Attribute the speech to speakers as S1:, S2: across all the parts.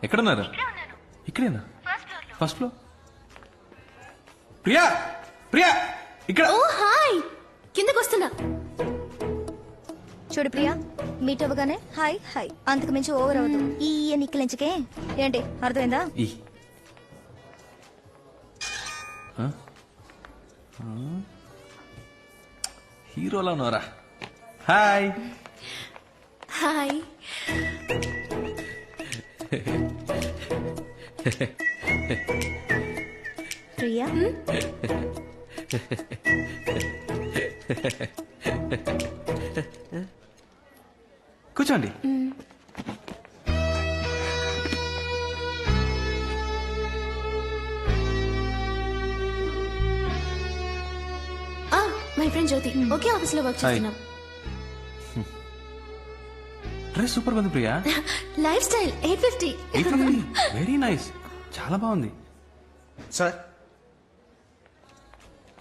S1: ఎక్కడున్నారు? ఇక్కడేనా? First floor. Priya Priya ఇక్కడ.
S2: ఓ హాయ్, కిందకు వస్తున్నా.
S3: చూడు ప్రియా, మీట్ అవ్వగానే హాయ్ హాయ్, అంతకు మించి ఓవర్ అవ్వదు. ఈ నిక్కలించకే ఏంటి, అర్థమైందా?
S1: ఈ హీరోలా ఉన్నారా? హాయ్.
S2: హాయ్.
S3: ప్రియా,
S1: కూర్చోండి.
S2: మై ఫ్రెండ్ జ్యోతి, ఒకే ఆఫీస్ లో వర్క్ చేస్తున్నాం.
S1: డ్రెస్ సూపర్ ఉంది Priya.
S2: Lifestyle 850.
S1: Very nice, చాలా బాగుంది.
S4: Sir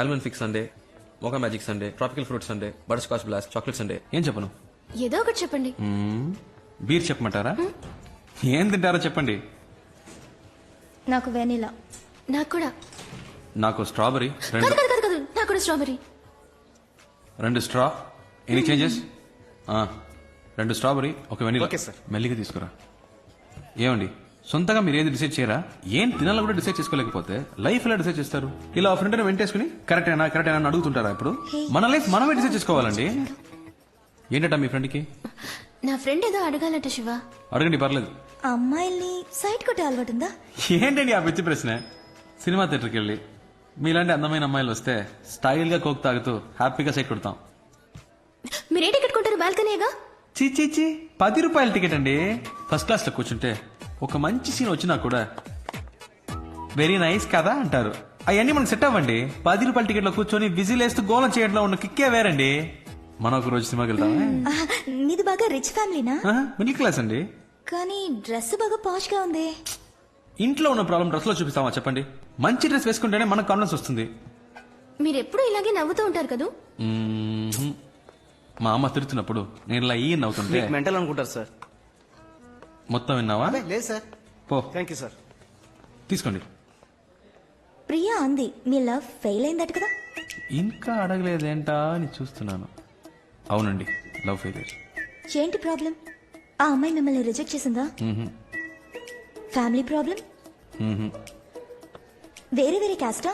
S5: almond fix sundae, mocha magic sundae, tropical fruit sundae, butterscotch blast, chocolate sundae.
S1: ఏం చెప్పను?
S2: ఏదో ఒకటి చెప్పండి.
S1: బీర్ చెప్పమంటారా? ఏం తింటారో చెప్పండి.
S3: నాకు వెనిలా.
S2: నాకు కూడా.
S1: నాకు స్ట్రాబెరీ.
S2: కాదు కాదు కాదు కాదు, నాకు కూడా strawberry.
S1: 2 straw. Any changes? 2 strawberry, 1 vanilla.
S4: Okay sir.
S1: మెల్లిగా తీసుకురా. ఏమండి, సొంతగా మీరు ఏది డిసైడ్ చేయరా? ఏం తినాలో కూడా డిసైడ్ చేసుకోలేకపోతే లైఫ్ ఎలా డిసైడ్ చేస్తారు? ఇలా ఫ్రెండ్ వెంటేసుకుని కరెక్ట్ అయినా అని అడుగుతుంటారా? ఇప్పుడు మన లైఫ్ మనమే డిసైడ్ చేసుకోవాలండి. ఏంటట మీ ఫ్రెండ్ కి?
S2: నా ఫ్రెండ్ ఏదో అడగాలంట శివ.
S1: అడగండి, పర్లేదు.
S3: అమ్మాయిల్ని సైట్ కొట్టే అలవాటు ఉందా?
S1: ఏంటండి ఆ పిచ్చి ప్రశ్న? సినిమా థియేటర్కి వెళ్ళి మీలాంటి అందమైన అమ్మాయిలు వస్తే స్టైల్ గా కోక్ తాగుతూ హ్యాపీగా సైట్ కొడతాం.
S2: మీరే టికెట్ కొంటారు? బాల్కనీగా?
S1: చీ 10 రూపాయల టికెట్ అండి. ఫస్ట్ క్లాస్ లో కూర్చుంటే ఒక మంచి సీన్ వచ్చినా కూడా వెరీ నైస్ కదా అంటారు. అవన్నీ మనకు సెట్ అవ్వండి. 10 రూపాయల టికెట్ లో కూర్చొని విజిల్ వేస్తూ గోలం చేయడంలో ఉన్న కిక్కే వేరండి. మనం ఒక రోజు సినిమాకి వెళ్తామా?
S3: మీది బాగా రిచ్ ఫ్యామిలీనా?
S1: మిడిల్ క్లాస్ అండి.
S3: కానీ డ్రెస్ బాగా పాష్ గా ఉంది.
S1: ఇంట్లో ఉన్న ప్రాబ్లం డ్రెస్ లో చూపిస్తామా చెప్పండి? మంచి డ్రెస్ వేసుకుంటేనే మనకు కాన్ఫిడెన్స్ వస్తుంది.
S2: మీరు ఎప్పుడు ఇలాగే నవ్వుతూ ఉంటారు కదూ.
S1: మా అమ్మ తిడుతున్నప్పుడు నేను ఇలా నవ్వుతుంటే
S4: మెంటల్ అనుకుంటారు సార్.
S1: మొత్తం విన్నావా?
S4: లేదు సార్.
S1: పో,
S4: థ్యాంక్ యూ సార్.
S1: తీసుకోండి.
S3: ప్రియా అంది మీ లవ్ ఫెయిల్ అయిందట కదా?
S1: ఇంకా అడగలేదేంటా అని చూస్తున్నాను. అవునండి, లవ్ ఫెయిలియర్.
S3: ఏంటి ప్రాబ్లం? ఆ అమ్మాయి మిమ్మల్ని రిజెక్ట్ చేసిందా? Family problem? వేరే వేరే క్యాస్టా?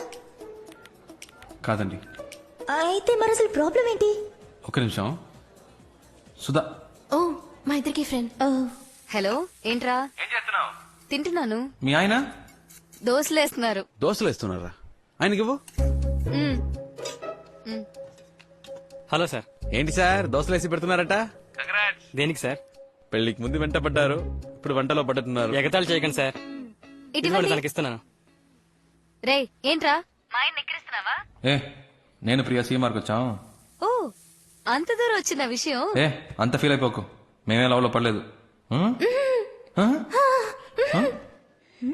S1: కాదండి.
S3: అయితే మరి అసలు ప్రాబ్లం ఏంటి?
S1: ఒక నిమిషం. సుధా.
S2: ఓ, మా ఇద్దరికి ఫ్రెండ్.
S6: హలో, ఏంట్రా?
S1: ఏం చేస్తున్నావు?
S6: తింటున్నాను.
S1: మీ ఆయన
S6: దోశలేస్తున్నారు.
S1: దోశలు వేస్తున్నారా? ఆయనకి ఇవ్వు.
S7: Hello sir.
S5: ఏంటి సార్ దోశలు వేసి పెడుతున్నారట?
S7: దేనికి సార్?
S5: పెళ్లికి ముందు వెంట పడ్డారు, ఇప్పుడు వంటలో పడ్డట్టున్నారు.
S7: ఎగతాళి చేయకండి సార్. ఇదిగోండి, తనకిస్తున్నాను.
S6: రే, ఏంట్రా మా ఆయన ఎక్కిరిస్తున్నావా?
S1: ఏ, నేను ప్రియా సీమార్కి వచ్చాం.
S6: ఓ, అంత దూరం వచ్చిన విషయం.
S1: ఏ, అంత ఫీల్ అయిపోకు. మేమే లవ్ లో పడలేదు.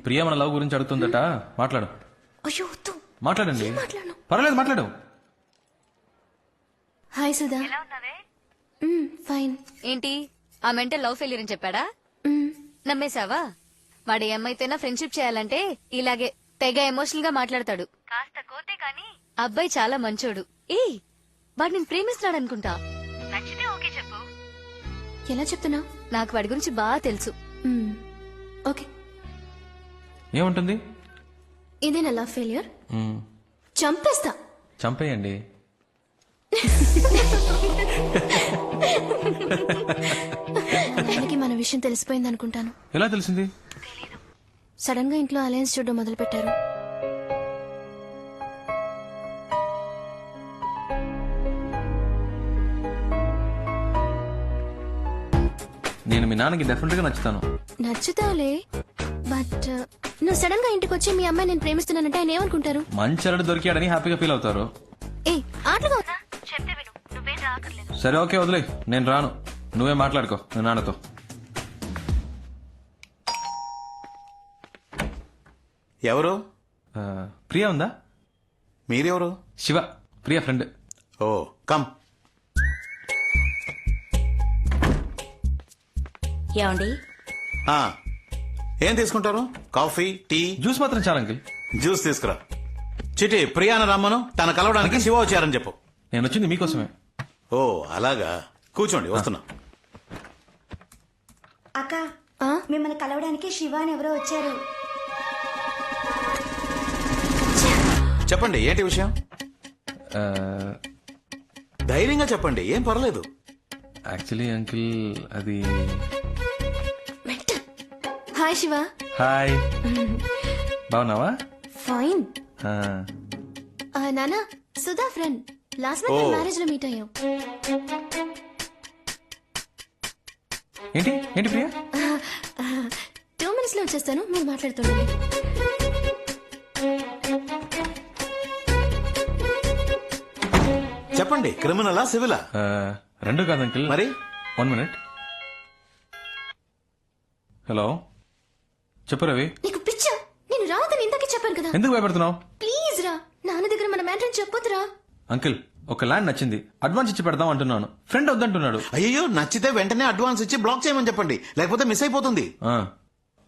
S1: ప్రియా మన లవ్ గురించి అడుగుతుందట. మాట్లాడు.
S2: అయ్యో వద్దు.
S1: మాట్లాడండి.
S2: మాట్లాడను.
S1: పర్వాలేదు, మాట్లాడు.
S2: హాయ్ సుధా. ఫైన్.
S6: ఏంటి, ఆ మెంటల్ లవ్ ఫెయిలియర్ అని చెప్పాడా? నమ్మేశావా? వాడు ఏమైతేనా ఫ్రెండ్షిప్ చేయాలంటే ఇలాగే తెగ ఎమోషనల్ గా మాట్లాడతాడు. కాస్త కోతే కానీ అబ్బాయి చాలా మంచోడు. ఏ, వాడు నేను ప్రేమిస్తున్నాడు అనుకుంటా. నచ్చితే ఓకే చెప్పు.
S2: ఎలా చెప్తున్నా?
S6: నాకు వాడి గురించి బాగా తెలుసు.
S2: ఓకే.
S1: ఏముంటుంది?
S2: ఇదేనా లవ్ ఫెయిలియర్? చంపేస్తా.
S1: చంపేయండి.
S2: ఆయనకి మన విషయం తెలిసిపోయింది అనుకుంటాను.
S1: ఎలా తెలిసింది?
S2: సడన్ గా ఇంట్లో అలయన్స్ చూడడం మొదలు పెట్టారు.
S1: నేను మీ నాన్నకి డెఫినెట్ గా నచ్చుతాను.
S2: నచ్చుతావులే, బట్ నువ్వు సడన్ గా ఇంటికి వచ్చి మీ అమ్మాయి నేను ప్రేమిస్తున్నానంటే ఆయన ఏమనుకుంటారు?
S1: మంచి అల్లుడు దొరికాడని హ్యాపీగా ఫీల్ అవుతారు.
S2: ఏ, ఆటలుగా ఉందా?
S1: సరే, ఓకే, వదిలే. నేను రాను. నువ్వే మాట్లాడుకో మీ నాన్నతో.
S4: ఎవరు?
S1: ప్రియా ఉందా?
S4: మీరెవరు?
S1: శివ, ప్రియా ఫ్రెండ్.
S4: ఓ, కమ్.
S8: ఏమండి?
S4: ఏం తీసుకుంటారు? కాఫీ, టీ,
S1: జ్యూస్ మాత్రం చాలు అంకిల్.
S4: జ్యూస్ తీసుకురా. చిటి ప్రియాన రమ్మను, తన కలవడానికి శివ వచ్చారని చెప్పు.
S1: నేను వచ్చింది మీకోసమే.
S4: ఓ అలాగా, కూర్చోండి వస్తున్నా.
S3: అక్క మిమ్మల్ని కలవడానికి శివ అని ఎవరో వచ్చారు.
S4: చెప్పండి ఏంటి విషయం? ధైర్యంగా చెప్పండి, ఏం పర్లేదు.
S1: యాక్చువల్లీ అంకిల్ అది.
S2: హాయ్ శివ.
S1: హాయ్, బాగున్నావా?
S2: ఫైన్.
S1: ఆ,
S2: నానా, Sudha friend. Last month marriage లో మీట్ అయ్యాం.
S1: ఏంటి ఏంటి ప్రియా?
S2: 2 minutes లో వచ్చేస్తాను, మీరు మాట్లాడుతుండండి.
S4: చెప్పండి, క్రిమినలా సివిలా?
S1: రెండు కాదు అంకిల్.
S4: మరి
S1: 1 minute. హలో, చెప్పు రవి.
S2: నీకు పిచ్చ? నేను రావద్దని ఇందాకే చెప్పాను కదా.
S1: ఎందుకు భయపడుతున్నావు?
S2: ప్లీజ్ రా, నాన్న దగ్గర మన మ్యాటర్ చెప్పొద్దురా.
S1: అంకిల్, ఒక ల్యాండ్ నచ్చింది, అడ్వాన్స్ ఇచ్చి పెడదాం అంటున్నాను. ఫ్రెండ్ వద్దంటున్నాడు.
S4: అయ్యో, నచ్చితే వెంటనే అడ్వాన్స్ ఇచ్చి బ్లాక్ చేయమని చెప్పండి, లేకపోతే మిస్ అయిపోతుంది.
S1: ఆ,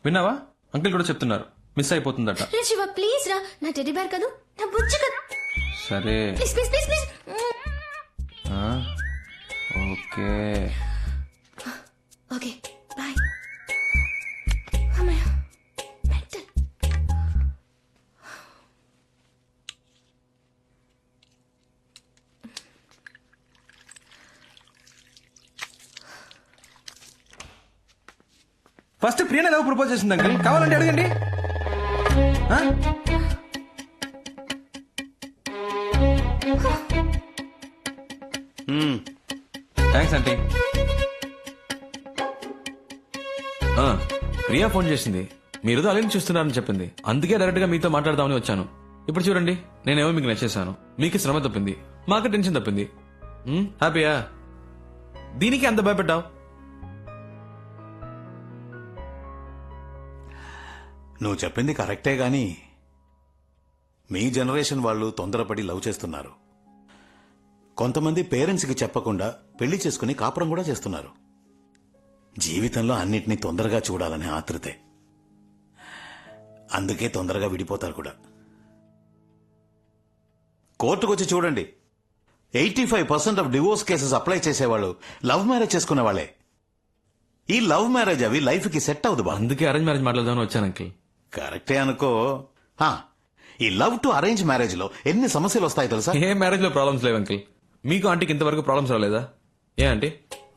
S1: విన్నావా? అంకిల్ కూడా చెప్తున్నారు, మిస్ అయిపోతుందట.
S2: రే శివ, ప్లీజ్ రా, నా టెడ్డీ బేర్ కాదు, నా బుజ్జి కదా.
S1: సరే,
S2: ప్లీజ్ ప్లీజ్ ప్లీజ్ ప్లీజ్.
S1: ఆ, ఓకే.
S2: Okay, bye. అమ్మయ్య, మెంటల్.
S1: ఫస్ట్ ప్రియన లవ్ ప్రపోజ్ చేసింది అంకిల్, కావాలంటే అడగండి. ఆ? Thanks aunty. ప్రియా ఫోన్ చేసింది, మీరు అలెన్ చూస్తున్నారని చెప్పింది. అందుకే డైరెక్ట్ గా మీతో మాట్లాడదామని వచ్చాను. ఇప్పుడు చూడండి, నేనేమో మీకు నచ్చేసాను, మీకు శ్రమ తప్పింది, మాకు టెన్షన్ తప్పింది. హ్యాపీయా? దీనికి అంత భయపడ్డావు?
S4: నువ్వు చెప్పింది కరెక్టే గాని మీ జనరేషన్ వాళ్ళు తొందరపడి లవ్ చేస్తున్నారు. కొంతమంది పేరెంట్స్కి చెప్పకుండా పెళ్లి చేసుకుని కాపురం కూడా చేస్తున్నారు. జీవితంలో అన్నిటినీ తొందరగా చూడాలనే ఆతృతే. అందుకే తొందరగా విడిపోతారు కూడా. కోర్టుకొచ్చి చూడండి, 85% ఆఫ్ డివోర్స్ కేసెస్ అప్లై చేసేవాళ్ళు లవ్ మ్యారేజ్ చేసుకునే వాళ్ళే. ఈ లవ్ మ్యారేజ్ అవి లైఫ్ కి సెట్ అవ్వదు బా.
S1: అందుకే అరేంజ్ మ్యారేజ్ మాట్లాడదామని వచ్చాను అంకిల్.
S4: కరెక్టే అనుకో. ఈ లవ్ టు అరేంజ్ మ్యారేజ్ లో ఎన్ని సమస్యలు వస్తాయి తెలుసా?
S1: ఏ మ్యారేజ్ లో ప్రాబ్లమ్స్ లేవు అంకిల్. మీకు ఆంటీకి ఇంతవరకు ప్రాబ్లమ్స్ రాలేదా? ఏ ఆంటీ?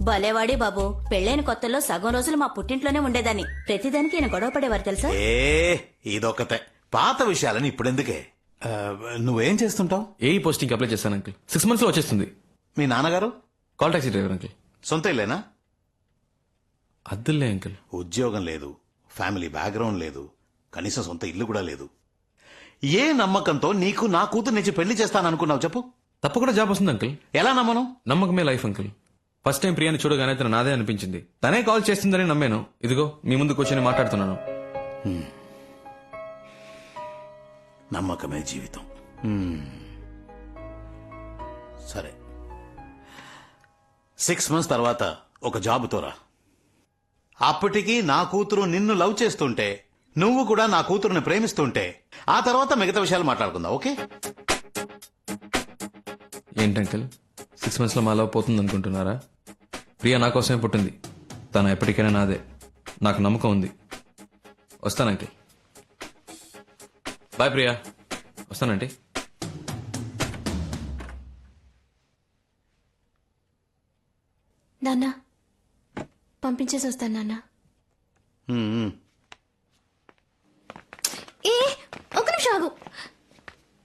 S8: భలేవాడి బాబు, పెళ్ళైన కొత్తలో సగం రోజులు మా పుట్టింట్లోనే ఉండేదాన్ని. ప్రతిదానికి ఈయన గొడవ పడేవారు తెలుసా?
S4: ఇదొకతే. పాత విషయాలని ఇప్పుడెందుకే? నువ్వేం చేస్తుంటావు?
S1: ఏ పోస్టింగ్ అప్లై చేశాను అంకిల్, 6 months లో వచ్చేస్తుంది.
S4: మీ నాన్నగారు?
S1: Call taxi driver uncle.
S4: సొంత ఇల్లేనా?
S1: అద్దులే అంకిల్.
S4: ఉద్యోగం లేదు, ఫ్యామిలీ బ్యాక్గ్రౌండ్ లేదు, కనీసం సొంత ఇల్లు కూడా లేదు. ఏ నమ్మకంతో నీకు నా కూతురు నుంచి పెళ్లి చేస్తాననుకున్నావు చెప్పు?
S1: తప్పకుండా జాబ్ వస్తుంది అంకిల్.
S4: ఎలా నమ్మను?
S1: నమ్మకమే లైఫ్ అంకిల్. ఫస్ట్ టైం ప్రియాని చూడగానే తన నాదే అనిపించింది. తనే కాల్ చేస్తుందని నమ్మాను. ఇదిగో మీ ముందు కూర్చొని మాట్లాడుతున్నాను.
S4: నమ్మకమే జీవితం. సరే, 6 months తర్వాత ఒక జాబుతో రా. అప్పటికి నా కూతురు నిన్ను లవ్ చేస్తుంటే, నువ్వు కూడా నా కూతురుని ప్రేమిస్తుంటే, ఆ తర్వాత మిగతా విషయాలు మాట్లాడుకుందాం. ఓకే?
S1: ఏంటి అంకిల్, 6 months లో మా లవ్ పోతుంది అనుకుంటున్నారా? ప్రియా నా కోసమే పుట్టింది, తను ఎప్పటికైనా నాదే. నాకు నమ్మకం ఉంది. వస్తాను అంకిల్. బాయ్ ప్రియా. వస్తానంటీ.
S2: నాన్న, పంపించేసి వస్తాను నాన్న. ఏ, ఒక నిమిషం ఆగు.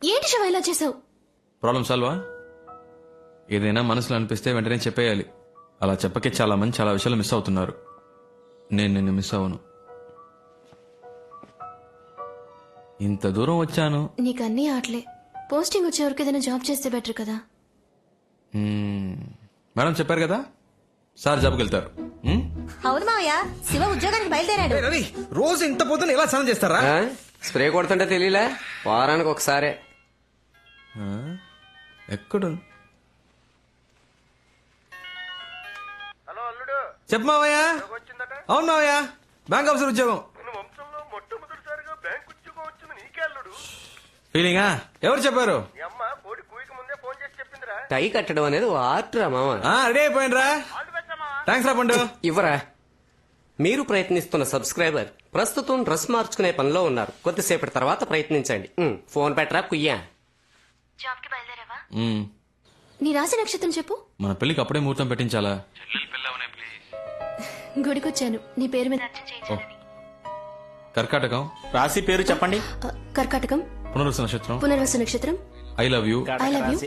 S2: ఏంటి శివ ఇలా చేసావు?
S1: ప్రాబ్లం సాల్వా? ఏదైనా మనసులో అనిపిస్తే వెంటనే చెప్పేయాలి. అలా చెప్పకే చాలా మంది చాలా విషయాలు మిస్ అవుతున్నారు. నేను నిన్ను మిస్ అవ్వను. ఇంత దూరం వచ్చాను.
S2: నీకు అన్నీ ఆటలే. పోస్టింగ్ వచ్చే వరకు ఏదైనా జాబ్ చేస్తే బెటర్ కదా.
S1: మేడం చెప్పారు కదా, సార్ జాబ్కి వెళ్తారు.
S8: అవును మావయ్య, శివ ఉద్యోగానికి బయలుదేరాడు.
S9: రవి, రోజు ఇంత పొద్దున ఎలా స్నానం చేస్తారా?
S7: స్ప్రే కొడుతుంటే తెలియలే, వారానికి ఒకసారే.
S1: ఎక్కడ? చెప్పు మావయ్య. అవును మావయ్య, బ్యాంక్ ఆఫీసర్ ఉద్యోగం. ఫీలింగా ఎవరు చెప్పారు?
S7: టై కట్టడం అనేది ఓ ఆర్ట్ రా మామ.
S1: రెడీ అయిపోయినరా? థ్యాంక్స్ రా పండు.
S7: ఇవ్వరా. మీరు ప్రయత్నిస్తున్న సబ్స్క్రైబర్ ప్రస్తుతం డ్రెస్ మార్చుకునే పనిలో ఉన్నారు. కొద్దిసేపటి తర్వాత ప్రయత్నించండి. ఫోన్ పెట్టరా కుయ్యా.
S1: మ్మ్.
S2: నీ రాశి నక్షత్రం చెప్పు.
S1: మన పెళ్లికి అప్పుడే ముహూర్తం పెట్టించాలా?
S2: గుడికొచ్చాను నీ పేరు మీద
S1: కర్కాటకం.
S4: రాశి పేరు చెప్పండి.
S2: కర్కాటకం.
S1: పునరుస నక్షత్రం.
S2: పునర్వస నక్షత్రం.
S1: I love you.
S2: I love you.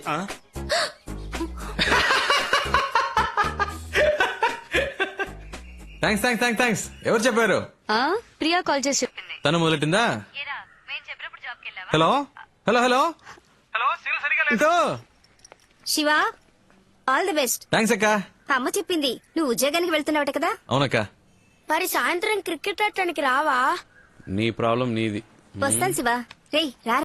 S1: Thanks thanks thanks thanks. ఎవరు చెప్పారు?
S6: ఆ ప్రియా కాల్ చేసి చెప్పింది.
S1: తను మొదలెట్టిందా? హలో హలో హలో ఇదో.
S3: Shiva all the best.
S1: Thanks అక్క.
S3: అమ్మ చెప్పింది నువ్వు ఉద్యోగానికి వెళ్తున్నావట కదా.
S1: అవునక్క.
S2: మరి సాయంత్రం క్రికెట్ ఆడటానికి రావా?
S5: నీ ప్రాబ్లం నీది.
S3: వస్తాను శివ. రేయ్ రా.